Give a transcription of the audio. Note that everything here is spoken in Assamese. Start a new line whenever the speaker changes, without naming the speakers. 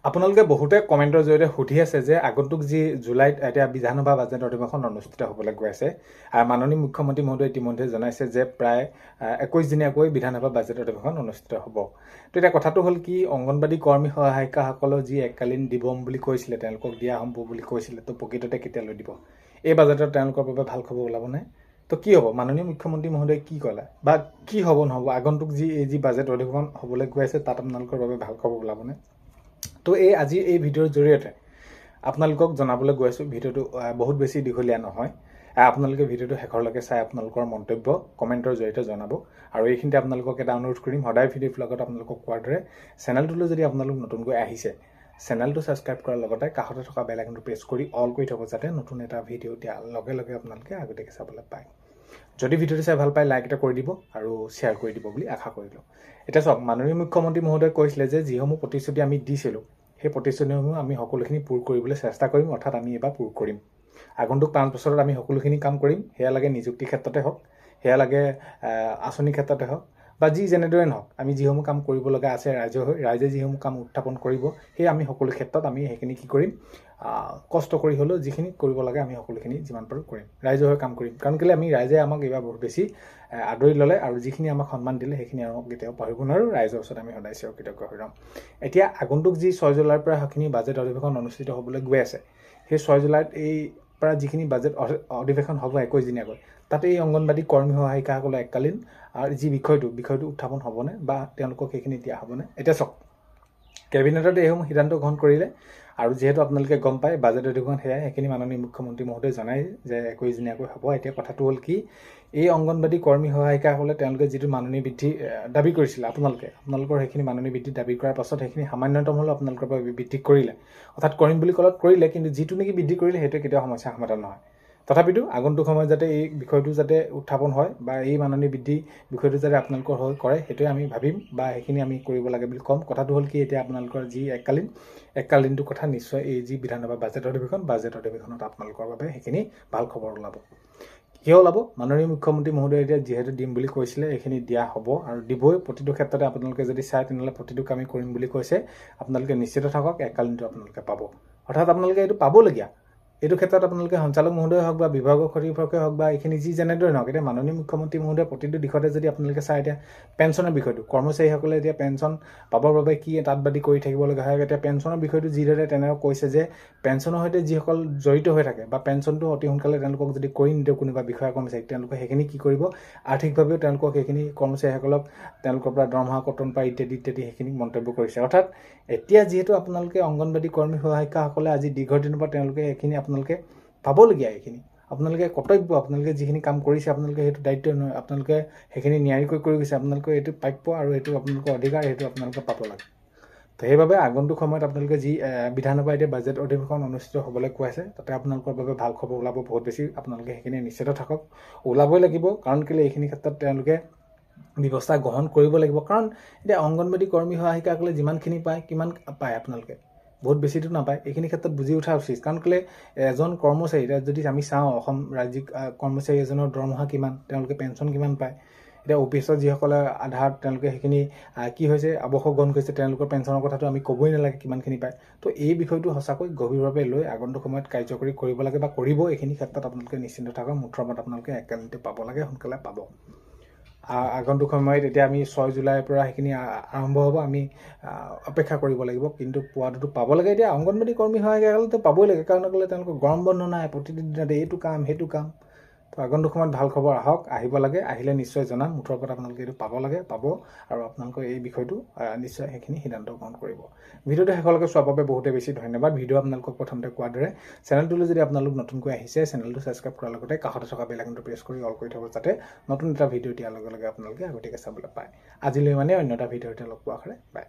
আপোনালোকে বহুতে কমেণ্টৰ জৰিয়তে সুধি আছে যে আগন্তুক যি জুলাইত এতিয়া বিধানসভা বাজেট অধিৱেশন অনুষ্ঠিত হ'বলৈ গৈ আছে মাননীয় মুখ্যমন্ত্ৰী মহোদয়ে ইতিমধ্যে জনাইছে যে প্ৰায় 21 দিনীয়াকৈ বিধানসভা বাজেট অধিৱেশন অনুষ্ঠিত হ'ব। তো এতিয়া কথাটো হ'ল কি, অংগনবাদী কৰ্মী সহায়িকাসকলৰ যি এককালীন দিবম বুলি কৈছিলে, তেওঁলোকক দিয়া হ'ব বুলি কৈছিলে, তো প্ৰকৃততে কেতিয়ালৈ দিব? এই বাজেটত তেওঁলোকৰ বাবে ভাল খবৰ ওলাবনে? তো কি হ'ব, মাননীয় মুখ্যমন্ত্ৰী মহোদয়ে কি ক'লে বা কি হ'ব নহ'ব, আগন্তুক যি বাজেট অধিৱেশন হ'বলৈ গৈ আছে তাত আপোনালোকৰ বাবে ভাল খবৰ ওলাবনে? তো আজি এই ভিডিঅ'ৰ জৰিয়তে আপোনালোকক জনাবলৈ গৈ আছোঁ। ভিডিঅ'টো বহুত বেছি দীঘলীয়া নহয়। আপোনালোকে ভিডিঅ'টো শেষৰলৈকে চাই আপোনালোকৰ মন্তব্য কমেণ্টৰ জৰিয়তে জনাব। আৰু এইখিনিতে আপোনালোকক এটা অনুৰোধ কৰিম, সদায় ভিডিঅ'ৰ লগত আপোনালোকক কোৱাৰ দৰে চেনেলটোলৈ যদি আপোনালোক নতুনকৈ আহিছে, চেনেলটো ছাবস্ক্ৰাইব কৰাৰ লগতে কাষতে থকা বেল আইকনটো প্ৰেছ কৰি অল কৰি থ'ব, যাতে নতুন এটা ভিডিঅ' দিয়াৰ লগে লগে আপোনালোকে আগতীয়াকৈ চাবলৈ পায়। যদি ভিডিঅ'টো চাই ভাল পায় লাইক এটা কৰি দিব আৰু শ্বেয়াৰ কৰি দিব বুলি আশা কৰিলোঁ। এতিয়া চাওক, মাননীয় মুখ্যমন্ত্ৰী মহোদয়ে কৈছিলে যে যিসমূহ প্ৰতিশ্ৰুতি আমি দিছিলোঁ সেই প্ৰতিশ্ৰুতিসমূহ আমি সকলোখিনি পূৰ কৰিবলৈ চেষ্টা কৰিম, অৰ্থাৎ আমি এবাৰ পূৰ কৰিম। আগন্তুক 5 বছৰত আমি সকলোখিনি কাম কৰিম। সেয়া লাগে নিযুক্তি ক্ষেত্ৰতে হওক, সেয়া লাগে আঁচনিৰ ক্ষেত্ৰতে হওক, বা যেনেদৰে নহওক, আমি যিসমূহ কাম কৰিব লগা আছে ৰাইজে যিসমূহ কাম উত্থাপন কৰিব, সেই আমি সকলো ক্ষেত্ৰত আমি সেইখিনি কি কৰিম, কষ্ট কৰি হ'লেও যিখিনি কৰিব লাগে আমি সকলোখিনি যিমান পাৰোঁ কৰিম, ৰাইজৰ হৈ কাম কৰিম। কাৰণ কেলৈ, আমি ৰাইজে আমাক এইবাৰ বহুত বেছি আদৰি ল'লে আৰু যিখিনি আমাক সন্মান দিলে সেইখিনি আমাক কেতিয়াও পাহৰিব নোৱাৰোঁ। ৰাইজৰ ওচৰত আমি সদায় চিৰকৃতজ্ঞ হৈ ৰ'ম। এতিয়া আগন্তুক যি 6 জুলাইৰ পৰা সেইখিনি বাজেট অধিৱেশন অনুষ্ঠিত হ'বলৈ গৈ আছে, সেই 6 জুলাইত এই পৰা যিখিনি বাজেট অধিৱেশন হ'ব 21 দিনীয়াকৈ, তাতে এই অংগনবাদী কৰ্মী সহায়িকাসকলৰ এককালীন যি বিষয়টো উত্থাপন হ'বনে বা তেওঁলোকক সেইখিনি দিয়া হ'বনে? এতিয়া চাওক, কেবিনেটত এইসমূহ সিদ্ধান্ত গ্ৰহণ কৰিলে আৰু যিহেতু আপোনালোকে গম পায় বাজেট অধিৱেশন সেয়াই, সেইখিনি মাননীয় মুখ্যমন্ত্ৰী মহোদয়ে জনাই যে 21 দিনীয়াকৈ হ'ব। এতিয়া কথাটো হ'ল কি, এই অংগনবাদী কৰ্মী সহায়িকাসকলে তেওঁলোকে যিটো মাননী বৃদ্ধি দাবী কৰিছিলে, আপোনালোকৰ সেইখিনি মাননী বৃদ্ধি দাবী কৰাৰ পাছত সেইখিনি সামান্যতম হ'লেও আপোনালোকৰ পৰা বৃদ্ধি কৰিলে, অৰ্থাৎ কৰিম বুলি ক'লত কৰিলে, কিন্তু যিটো নেকি বৃদ্ধি কৰিলে সেইটোৱে কেতিয়াও সমস্যা সমাধান নহয়। তথাপিতো আগন্তুক সময়ত যাতে এই বিষয়টো যাতে উত্থাপন হয় বা এই মাননী বৃদ্ধি বিষয়টো যাতে আপোনালোকৰ হৈ কৰে, সেইটোৱে আমি ভাবিম বা সেইখিনি আমি কৰিব লাগে বুলি ক'ম। কথাটো হ'ল কি, এতিয়া আপোনালোকৰ যি এককালীনটো কথা নিশ্চয় এই যি বিধানসভা বাজেট অধিৱেশনত আপোনালোকৰ বাবে সেইখিনি ভাল খবৰ ওলাব। কিয় ওলাব? মাননীয় মুখ্যমন্ত্ৰী মহোদয়ে এতিয়া যিহেতু দিম বুলি কৈছিলে, এইখিনি দিয়া হ'ব আৰু দিবই। প্ৰতিটো ক্ষেত্ৰতে আপোনালোকে যদি চায় তেনেহ'লে প্ৰতিটো কামেই কৰিম বুলি কৈছে। আপোনালোকে নিশ্চিত থাকক, এককালীনটো আপোনালোকে পাব, অৰ্থাৎ আপোনালোকে এইটো পাবলগীয়া। এইটো ক্ষেত্ৰত আপোনালোকে সঞ্চালক মহোদয় হওক বা বিভাগৰ সচিবকে হওক বা এইখিনি যেনেদৰে নহওক, এতিয়া মাননীয় মুখ্যমন্ত্ৰী মহোদয়ে প্ৰতিটো দিশতে যদি আপোনালোকে চায়, এতিয়া পেঞ্চনৰ বিষয়টো, কৰ্মচাৰীসকলে এতিয়া পেঞ্চন পাবৰ বাবে কি তাঁতবাতি কৰি থাকিব লগা হয়। এতিয়া পেঞ্চনৰ বিষয়টো যিদৰে তেনেকৈ কৈছে যে পেঞ্চনৰ সৈতে যিসকল জড়িত হৈ থাকে বা পেঞ্চনটো অতি সোনকালে তেওঁলোকক যদি কৰি নিদিয়ে কোনোবা বিষয়া কৰ্মচাৰীক, তেওঁলোকে সেইখিনি কি কৰিব, আৰ্থিকভাৱেও তেওঁলোকক সেইখিনি কৰ্মচাৰীসকলক তেওঁলোকৰ পৰা দৰমহা কৰ্তন পাই ইত্যাদি সেইখিনি মন্তব্য কৰিছে। অৰ্থাৎ এতিয়া যিহেতু আপোনালোকে অংগনবাদী কৰ্মী সহায়িকাসকলে আজি দীৰ্ঘদিনৰ পৰা তেওঁলোকে এইখিনি আপোনালোকে পাবলগীয়া, এইখিনি আপোনালোকে কৰ্তব্য, আপোনালোকে যিখিনি কাম কৰিছে আপোনালোকে সেইটো দায়িত্ব নহয়, আপোনালোকে সেইখিনি নিয়াৰিকৈ কৰি গৈছে, আপোনালোকে এইটো প্ৰাপ্য আৰু এইটো আপোনালোকৰ অধিকাৰ, সেইটো আপোনালোকে পাব লাগে। তো সেইবাবে আগন্তুক সময়ত আপোনালোকে যি বিধানসভা এতিয়া বাজেট অধিৱেশন অনুষ্ঠিত হ'বলৈ কৈ আছে, তাতে আপোনালোকৰ বাবে ভাল খবৰ ওলাব বহুত বেছি। আপোনালোকে সেইখিনি নিশ্চিত থাকক, ওলাবই লাগিব। কাৰণ কেলৈ, এইখিনি ক্ষেত্ৰত তেওঁলোকে ব্যৱস্থা গ্ৰহণ কৰিব লাগিব। কাৰণ এতিয়া অংগনবাদী কৰ্মী সহায়িকাসকলে যিমানখিনি পায়, কিমান পায় আপোনালোকে? বহুত বেছিটো নাপায়। এইখিনি ক্ষেত্ৰত বুজি উঠা উচিত। কাৰণ কেলৈ, এজন কৰ্মচাৰী, এতিয়া যদি আমি চাওঁ অসম ৰাজ্যিক কৰ্মচাৰী এজনৰ দৰমহা কিমান, তেওঁলোকে পেঞ্চন কিমান পায়। এতিয়া অফিচত যিসকলে আধাৰত তেওঁলোকে সেইখিনি কি হৈছে আৱশ্যক গ্ৰহণ কৰিছে, তেওঁলোকৰ পেঞ্চনৰ কথাটো আমি ক'বই নালাগে কিমানখিনি পায়। তো এই বিষয়টো সঁচাকৈ গভীৰভাৱে লৈ আগন্তুক সময়ত কাৰ্যকৰী কৰিব লাগে বা কৰিব। এইখিনি ক্ষেত্ৰত আপোনালোকে নিশ্চিন্ত থাকক, মুঠৰ ওপৰত আপোনালোকে এককালীনটো পাব লাগে, সোনকালে পাব। আগন্তুক সময়ত এতিয়া আমি 6 জুলাইৰ পৰা সেইখিনি আৰম্ভ হ'ব, আমি অপেক্ষা কৰিব লাগিব, কিন্তু পোৱাটোতো পাব লাগে। এতিয়া অংগনবাদী কৰ্মী সহায়িকাসকলেতো পাবই লাগে, কাৰণ কেলৈ তেওঁলোকৰ গৰম বন্ধ নাই, প্ৰতিদিন দিনতে এইটো কাম সেইটো কাম। তো আগন্তুক সময়ত ভাল খবৰ আহক, আহিব লাগে, আহিলে নিশ্চয় জনাম। মুঠৰ ওপৰত আপোনালোকে এইটো পাব লাগে, পাব, আৰু আপোনালোকে এই বিষয়টো নিশ্চয় সেইখিনি সিদ্ধান্ত গ্ৰহণ কৰিব। ভিডিঅ'টো শেষলৈকে চোৱাৰ বাবে বহুতে বেছি ধন্যবাদ। ভিডিঅ' আপোনালোকক প্ৰথমতে কোৱাৰ দৰে চেনেলটোলৈ যদি আপোনালোক নতুনকৈ আহিছে, চেনেলটো ছাবস্ক্ৰাইব কৰাৰ লগতে কাষতে থকা বেল আইকনটো প্ৰেছ কৰি অল কৰি থ'ব, যাতে নতুন এটা ভিডিঅ' দিয়াৰ লগে লগে আপোনালোকে আগতীয়াকৈ চাবলৈ পায়। আজিলৈ অন্য এটা ভিডিঅ'তে লগ পোৱাৰ আশাৰে বাই।